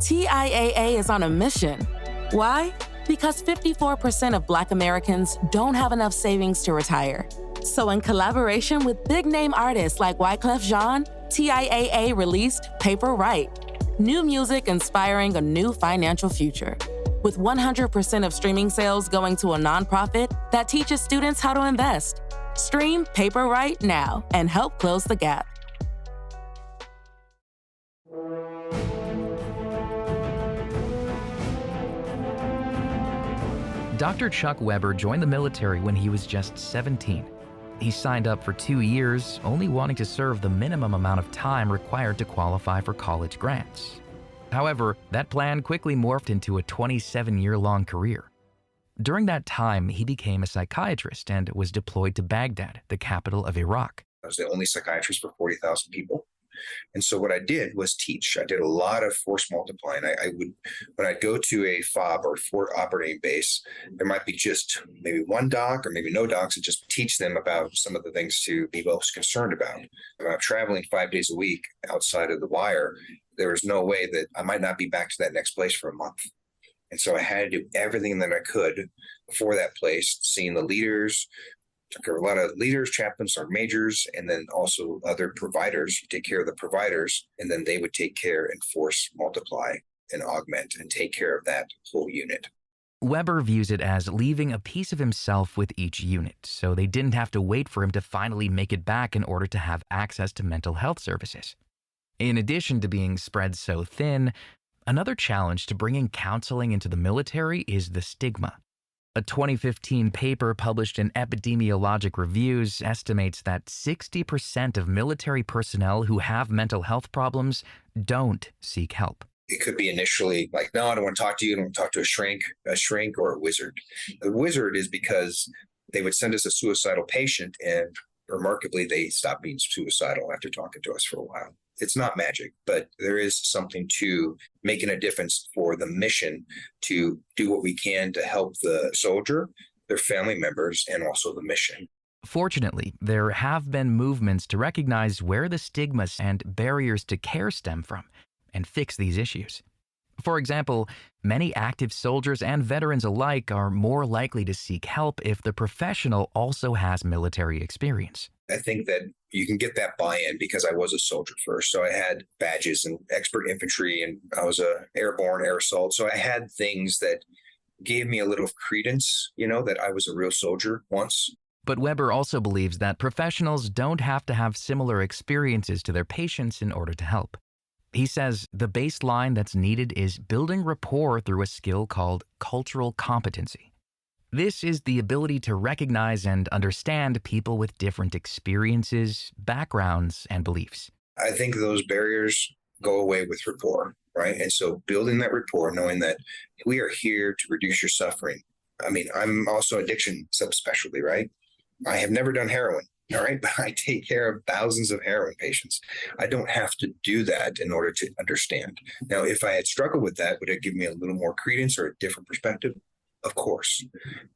TIAA is on a mission. Why? Because 54% of Black Americans don't have enough savings to retire. So in collaboration with big-name artists like Wyclef Jean, TIAA released Paper Right, new music inspiring a new financial future. With 100% of streaming sales going to a nonprofit that teaches students how to invest. Stream Paper Right now and help close the gap. Dr. Chuck Weber joined the military when he was just 17. He signed up for 2 years, only wanting to serve the minimum amount of time required to qualify for college grants. However, that plan quickly morphed into a 27-year-long career. During that time, he became a psychiatrist and was deployed to Baghdad, the capital of Iraq. I was the only psychiatrist for 40,000 people. And so what I did was teach. I did a lot of force multiplying. When I'd go to a FOB or Fort Operating Base, there might be just maybe one doc or maybe no docs, and just teach them about some of the things to be most concerned about. If I'm traveling 5 days a week outside of the wire, there was no way that I might not be back to that next place for a month. And so I had to do everything that I could for that place, seeing the leaders. Took care of a lot of leaders, chaplains, sergeant majors, and then also other providers. You take care of the providers, and then they would take care and force multiply and augment and take care of that whole unit. Weber views it as leaving a piece of himself with each unit, so they didn't have to wait for him to finally make it back in order to have access to mental health services. In addition to being spread so thin, another challenge to bringing counseling into the military is the stigma. A 2015 paper published in Epidemiologic Reviews estimates that 60% of military personnel who have mental health problems don't seek help. It could be initially like, no, I don't want to talk to you. I don't want to talk to a shrink or a wizard. The wizard is because they would send us a suicidal patient, and remarkably, they stopped being suicidal after talking to us for a while. It's not magic, but there is something to making a difference for the mission to do what we can to help the soldier, their family members, and also the mission. Fortunately, there have been movements to recognize where the stigmas and barriers to care stem from and fix these issues. For example, many active soldiers and veterans alike are more likely to seek help if the professional also has military experience. I think that you can get that buy-in because I was a soldier first. So I had badges and expert infantry, and I was a airborne air assault. So I had things that gave me a little credence, that I was a real soldier once. But Weber also believes that professionals don't have to have similar experiences to their patients in order to help. He says the baseline that's needed is building rapport through a skill called cultural competency. This is the ability to recognize and understand people with different experiences, backgrounds, and beliefs. I think those barriers go away with rapport, right? And so building that rapport, knowing that we are here to reduce your suffering. I mean, I'm also addiction subspecialty, right? I have never done heroin, all right? But I take care of thousands of heroin patients. I don't have to do that in order to understand. Now, if I had struggled with that, would it give me a little more credence or a different perspective? Of course.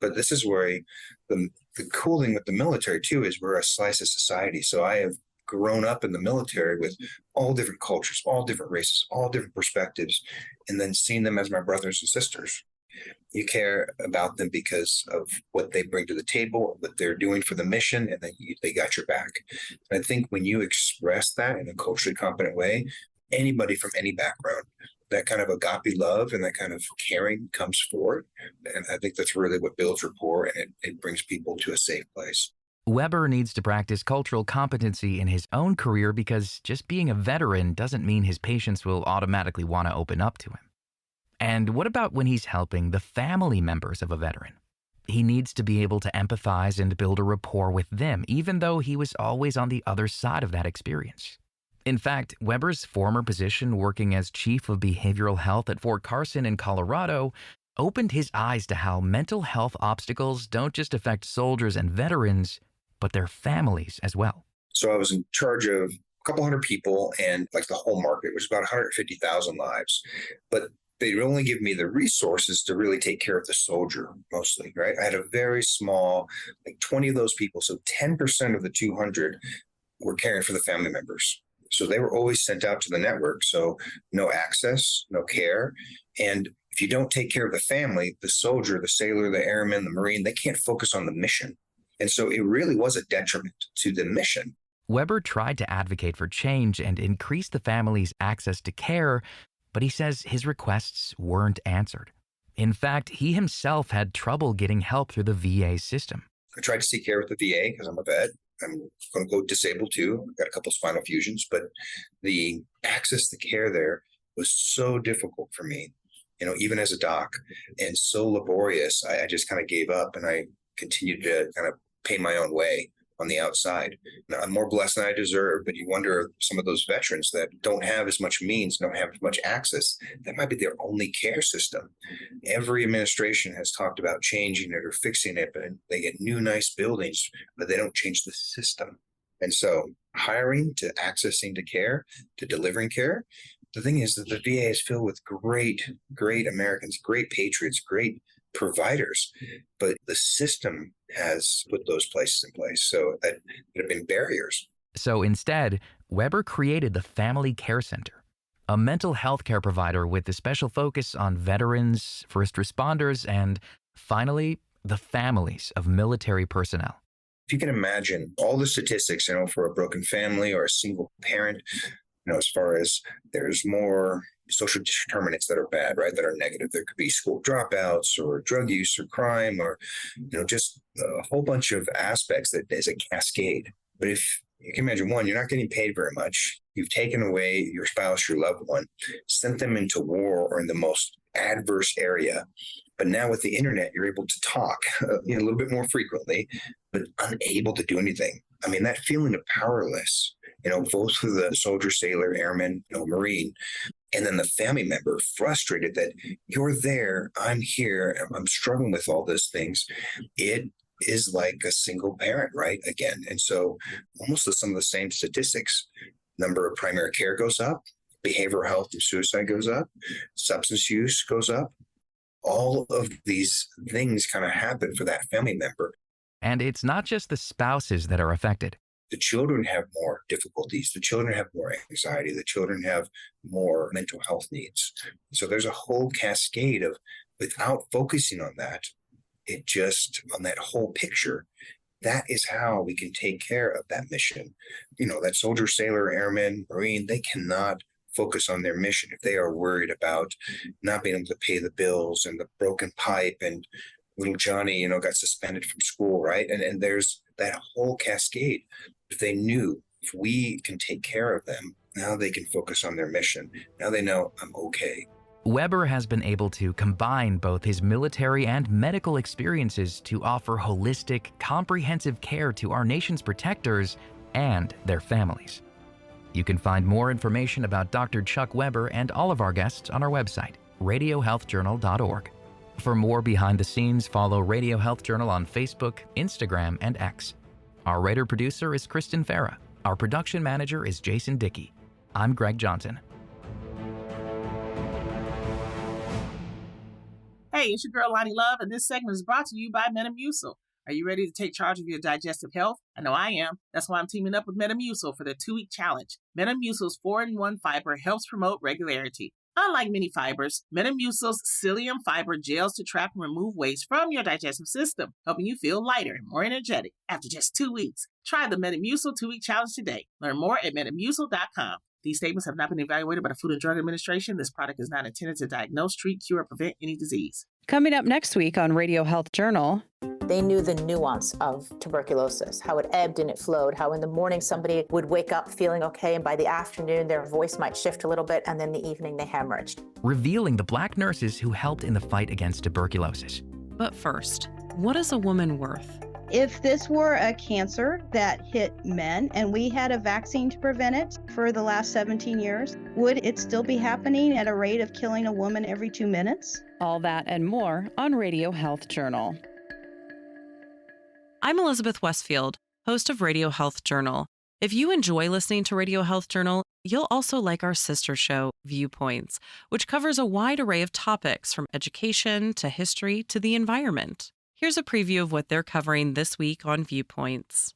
But this is where the cool thing with the military, too, is we're a slice of society. So I have grown up in the military with all different cultures, all different races, all different perspectives, and then seeing them as my brothers and sisters. You care about them because of what they bring to the table, what they're doing for the mission, and then they got your back. And I think when you express that in a culturally competent way, anybody from any background, that kind of agape love and that kind of caring comes forward. And I think that's really what builds rapport, and it brings people to a safe place. Weber needs to practice cultural competency in his own career because just being a veteran doesn't mean his patients will automatically want to open up to him. And what about when he's helping the family members of a veteran? He needs to be able to empathize and build a rapport with them, even though he was always on the other side of that experience. In fact, Weber's former position working as chief of behavioral health at Fort Carson in Colorado opened his eyes to how mental health obstacles don't just affect soldiers and veterans, but their families as well. So I was in charge of a couple hundred people and like the whole market, which was about 150,000 lives. But they only give me the resources to really take care of the soldier mostly, right? I had a very small, like 20 of those people. So 10% of the 200 were caring for the family members. So they were always sent out to the network. So no access, no care. And if you don't take care of the family, the soldier, the sailor, the airman, the Marine, they can't focus on the mission. And so it really was a detriment to the mission. Weber tried to advocate for change and increase the family's access to care, but he says his requests weren't answered. In fact, he himself had trouble getting help through the VA system. I tried to seek care with the VA because I'm a vet. I'm quote unquote disabled too. I've got a couple spinal fusions, but the access to care there was so difficult for me, even as a doc, and so laborious. I just kind of gave up, and I continued to kind of pay my own way on the outside. Now, I'm more blessed than I deserve, but you wonder some of those veterans that don't have as much means, don't have as much access, that might be their only care system. Every administration has talked about changing it or fixing it, but they get new, nice buildings, but they don't change the system. And so hiring to accessing to care, to delivering care, the thing is that the VA is filled with great, great Americans, great patriots, great providers, but the system has put those places in place. So that have been barriers. So instead, Weber created the Family Care Center, a mental health care provider with a special focus on veterans, first responders, and finally, the families of military personnel. If you can imagine all the statistics, for a broken family or a single parent, as far as there's more social determinants that are bad, right? That are negative. There could be school dropouts or drug use or crime or, just a whole bunch of aspects that is a cascade. But if you can imagine, one, you're not getting paid very much. You've taken away your spouse, your loved one, sent them into war or in the most adverse area. But now with the internet, you're able to talk a little bit more frequently, but unable to do anything. I mean, that feeling of powerless, both for the soldier, sailor, airman, Marine, and then the family member frustrated that you're there, I'm here, I'm struggling with all those things. It is like a single parent, right? Again. And so almost some of the same statistics, number of primary care goes up, behavioral health and suicide goes up, substance use goes up. All of these things kind of happen for that family member. And it's not just the spouses that are affected. The children have more difficulties. The children have more anxiety. The children have more mental health needs. So there's a whole cascade of, without focusing on that, on that whole picture, that is how we can take care of that mission. That soldier, sailor, airman, Marine, they cannot focus on their mission if they are worried about not being able to pay the bills and the broken pipe and little Johnny, got suspended from school, right? And there's that whole cascade. If they knew, if we can take care of them, now they can focus on their mission. Now they know I'm okay. Weber has been able to combine both his military and medical experiences to offer holistic, comprehensive care to our nation's protectors and their families. You can find more information about Dr. Chuck Weber and all of our guests on our website, radiohealthjournal.org. For more behind the scenes, follow Radio Health Journal on Facebook, Instagram, and X. Our writer-producer is Kristen Farah. Our production manager is Jason Dickey. I'm Greg Johnson. Hey, it's your girl Lonnie Love, and this segment is brought to you by Metamucil. Are you ready to take charge of your digestive health? I know I am. That's why I'm teaming up with Metamucil for the 2-week challenge. Metamucil's 4-in-1 fiber helps promote regularity. Unlike many fibers, Metamucil's psyllium fiber gels to trap and remove waste from your digestive system, helping you feel lighter and more energetic after just 2 weeks. Try the Metamucil 2-week challenge today. Learn more at metamucil.com. These statements have not been evaluated by the Food and Drug Administration. This product is not intended to diagnose, treat, cure, or prevent any disease. Coming up next week on Radio Health Journal. They knew the nuance of tuberculosis, how it ebbed and it flowed, how in the morning somebody would wake up feeling okay, and by the afternoon their voice might shift a little bit, and then the evening they hemorrhaged. Revealing the Black nurses who helped in the fight against tuberculosis. But first, what is a woman worth? If this were a cancer that hit men and we had a vaccine to prevent it for the last 17 years, would it still be happening at a rate of killing a woman every 2 minutes? All that and more on Radio Health Journal. I'm Elizabeth Westfield, host of Radio Health Journal. If you enjoy listening to Radio Health Journal, you'll also like our sister show, Viewpoints, which covers a wide array of topics from education to history to the environment. Here's a preview of what they're covering this week on Viewpoints.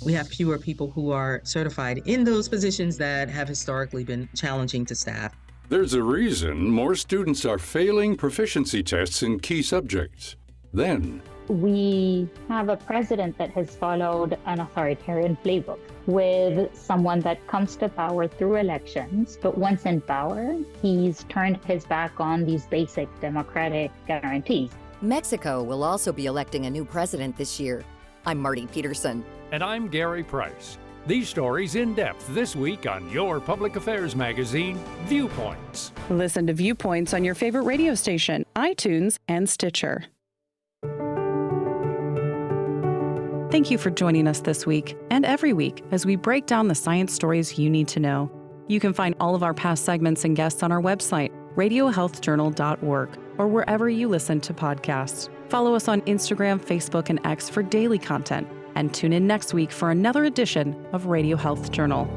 We have fewer people who are certified in those positions that have historically been challenging to staff. There's a reason more students are failing proficiency tests in key subjects. Then, we have a president that has followed an authoritarian playbook with someone that comes to power through elections, but once in power, he's turned his back on these basic democratic guarantees. Mexico will also be electing a new president this year. I'm Marty Peterson. And I'm Gary Price. These stories in depth this week on your public affairs magazine, Viewpoints. Listen to Viewpoints on your favorite radio station, iTunes, and Stitcher. Thank you for joining us this week and every week as we break down the science stories you need to know. You can find all of our past segments and guests on our website, radiohealthjournal.org, or wherever you listen to podcasts. Follow us on Instagram, Facebook, and X for daily content, and tune in next week for another edition of Radio Health Journal.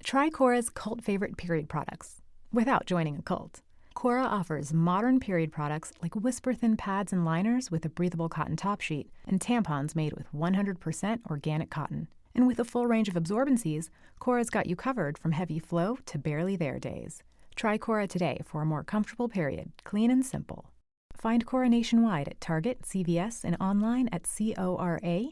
Try Cora's cult favorite period products without joining a cult. Cora offers modern period products like whisper-thin pads and liners with a breathable cotton top sheet and tampons made with 100% organic cotton. And with a full range of absorbencies, Cora's got you covered from heavy flow to barely there days. Try Cora today for a more comfortable period, clean and simple. Find Cora nationwide at Target, CVS, and online at cora.life.